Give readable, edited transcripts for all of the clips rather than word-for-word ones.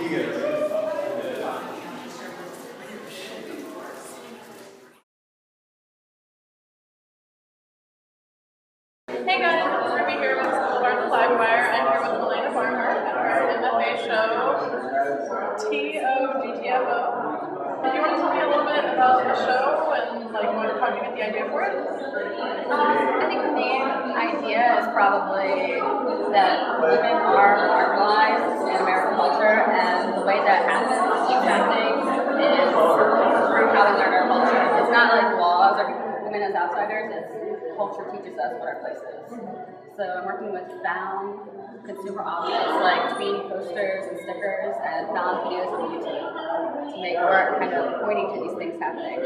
Hey guys, it's Ruby here with Boulevard the Livewire. I'm here with Elena Barnhart at our MFA show, TOGTFO. Do you want to tell me a little bit about the show and like how'd you get the idea for it? I think the main idea is probably that women are marginalized in American culture, and the way that keeps happening is through how we learn our culture. It's not like laws or women as outsiders, it's culture teaches us what our place is. So I'm working with found consumer objects like beanie posters and stickers and found videos on YouTube to make art kind of pointing to these things happening.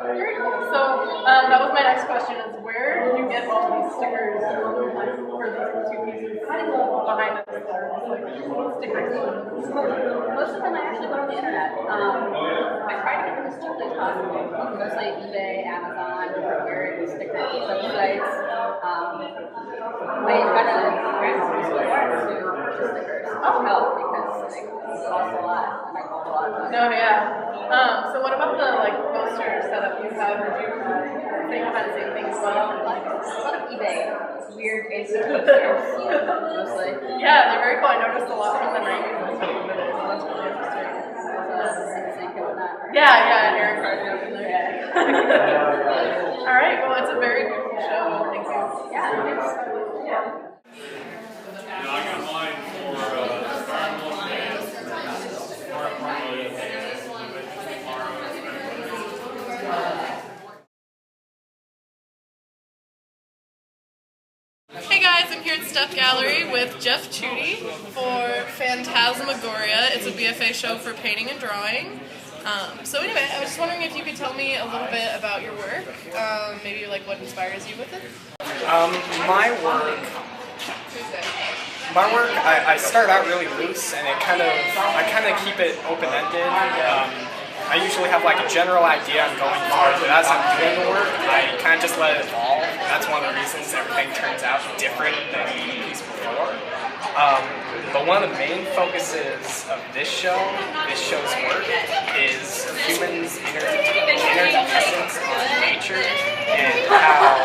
Very cool. So that was my next question is where did you get all these stickers for these two pieces behind us that are just like stickers? Most of them I actually got on the internet. I try to get them as cheaply as possible. Mostly eBay, Amazon, different sticker websites. I got a grant from school to purchase stickers to help because it costs a lot and I cost a lot. No, yeah. So what about the poster setup you have? Did you think about the same thing as well? A lot of eBay, weird ASU posters, mostly. Yeah, they're very cool. I noticed a lot from the 90s and stuff over there, so that's really interesting. Yeah, Eric Carter over there. All right, well, it's a very beautiful show. Thank you. Yeah, thanks. I got mine Hey guys, I'm here at Stuff Gallery with Jeff Chudy for Phantasmagoria. It's a BFA show for painting and drawing. So anyway, I was just wondering if you could tell me a little bit about your work, maybe what inspires you with it? My work, I start out really loose, and I kind of keep it open-ended. I usually have a general idea I'm going for, but as I'm doing the work, I kind of just let it evolve. That's one of the reasons everything turns out different than the piece before. But one of the main focuses of this show's work, is humans' interdependence on nature and how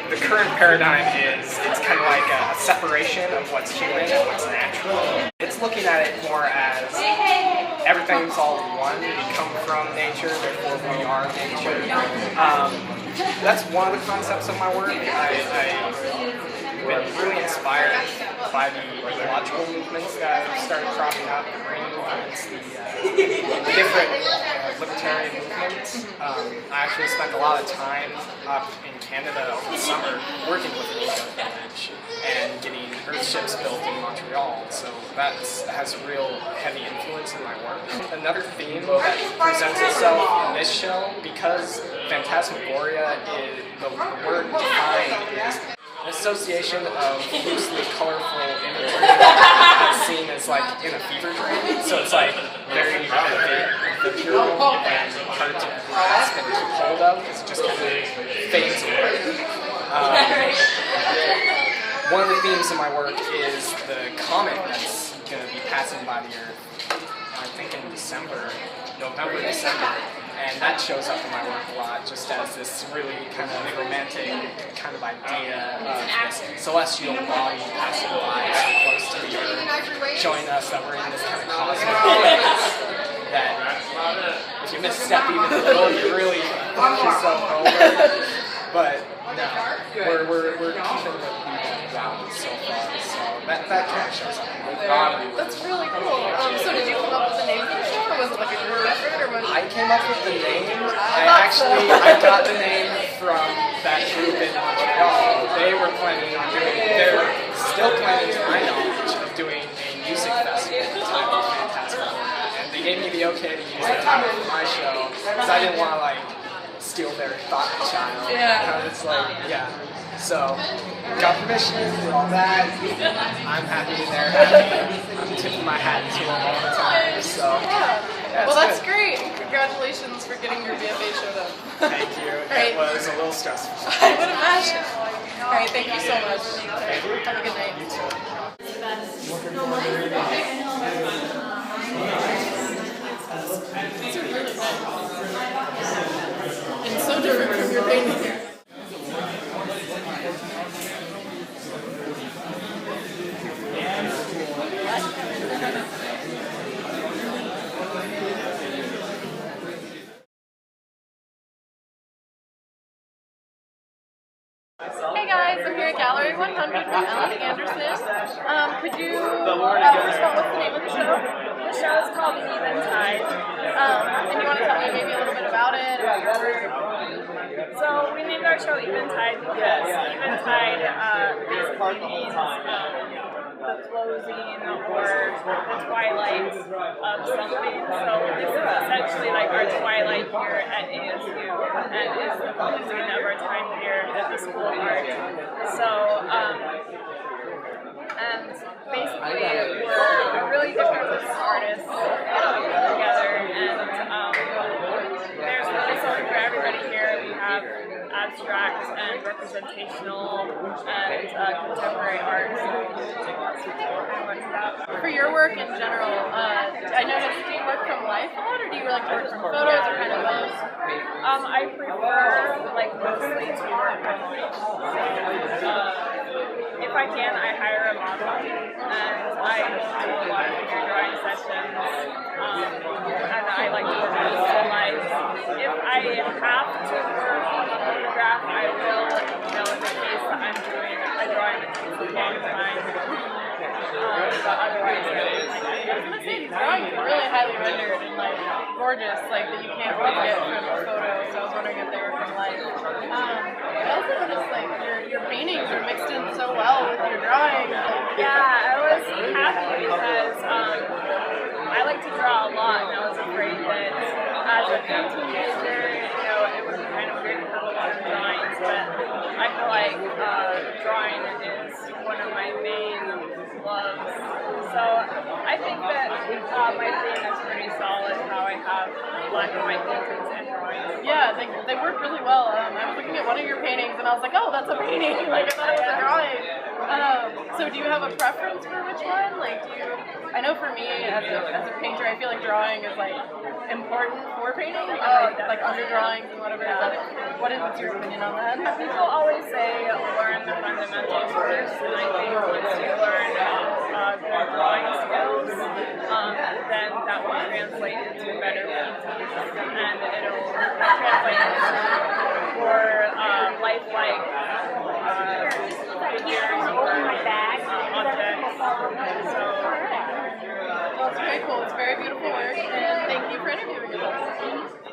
the current paradigm is it's kind of like a separation of what's human and what's natural. It's looking at it more as everything's all one. We come from nature, therefore we are nature. That's one of the concepts of my work. I've been really inspired by the ecological movements that have started cropping up, the green movements, the different libertarian movements. I actually spent a lot of time up in Canada over the summer working with the Mill Ave and getting earthships built in Montreal, so that has a real heavy influence in my work. Another theme that presents itself in this show, because Phantasmagoria is the word defined is an association of loosely colorful imagery that's seen as in a fever dream. So it's very vivid and hard to grasp and keep hold of because it just kind of fades away. One of the themes of my work is the comet that's going to be passing by the Earth, I think in November, December. And that shows up in my work a lot, just as this really kind of romantic kind of idea of this celestial body passing by so close to the Earth, showing us that we're in this kind of cosmic dance, that if you misstep even a little, you really push yourself over. But no, we're keeping the balance so far, so that kind of shows up. That's really cool. So did you come up with the name for the show, or was it a group effort, or was it? I came up with the name. I got the name from that group in Montreal. They're still planning, to my knowledge, of doing a music festival titled Phantasmagoria, and they gave me the okay to use the title for my show, because I didn't want to steal their thought child. Yeah. It's so got permission, did all that. I'm happy, they're happy. I'm tipping my hat to them all the time. So yeah, well, that's great. Congratulations for getting your BFA show done. Thank you. It was a little stressful. I would imagine. All right, thank you so much. Thank you. Have a good night. You too. These are really nice. And so different from your painting. Hey guys, I'm here at Gallery 100 with Ellen Anderson. Could you, first of all, what's the name of the show? The show is called Eventide. And you want to tell me maybe a little bit about it, about your work? So we named our show Eventide because Eventide basically means the closing or the twilight of something. So this is essentially like our twilight here at ASU, and it's the closing of our time here at the School of Art. So, and basically we're really different groups of artists together, and there's really something for everybody here. We have abstract and representational and contemporary art. For your work in general, I noticed, do you work from life a lot, or do you like to work from photos, or kind of both? I prefer like mostly to work from life. If I can, I hire a model, and I do a lot of figure drawing sessions, and I like to work with still life. If I have to work on a photograph, I will, in the case that I'm doing a drawing that takes a long time. But otherwise, I was gonna say, these drawings are really highly rendered and like gorgeous, like that you can't really get from a photo. So I was wondering if they were from life. I also noticed like your paintings are mixed in so well with your drawings. Yeah, I was happy because I like to draw a lot, and I was afraid that as a teenager, it would be kind of weird to have a lot of drawings, but I feel like drawing is one of my main loves. So I think that my theme is pretty solid, how I have black and white paintings and drawings. Yeah, they work really well. I was looking at one of your paintings and I was like, oh, that's a painting. Like I thought it was a drawing. So do you have a preference for which one? Like, I know for me as a painter, I feel like drawing is like important for painting. Like under drawings and whatever. What's your opinion on that? People always say learn the fundamentals first, and I think once you learn good drawing skills, then that will translate into better paintings, and it'll translate into more lifelike figures or objects. So, well, it's very cool. It's very beautiful work, and thank you for interviewing us.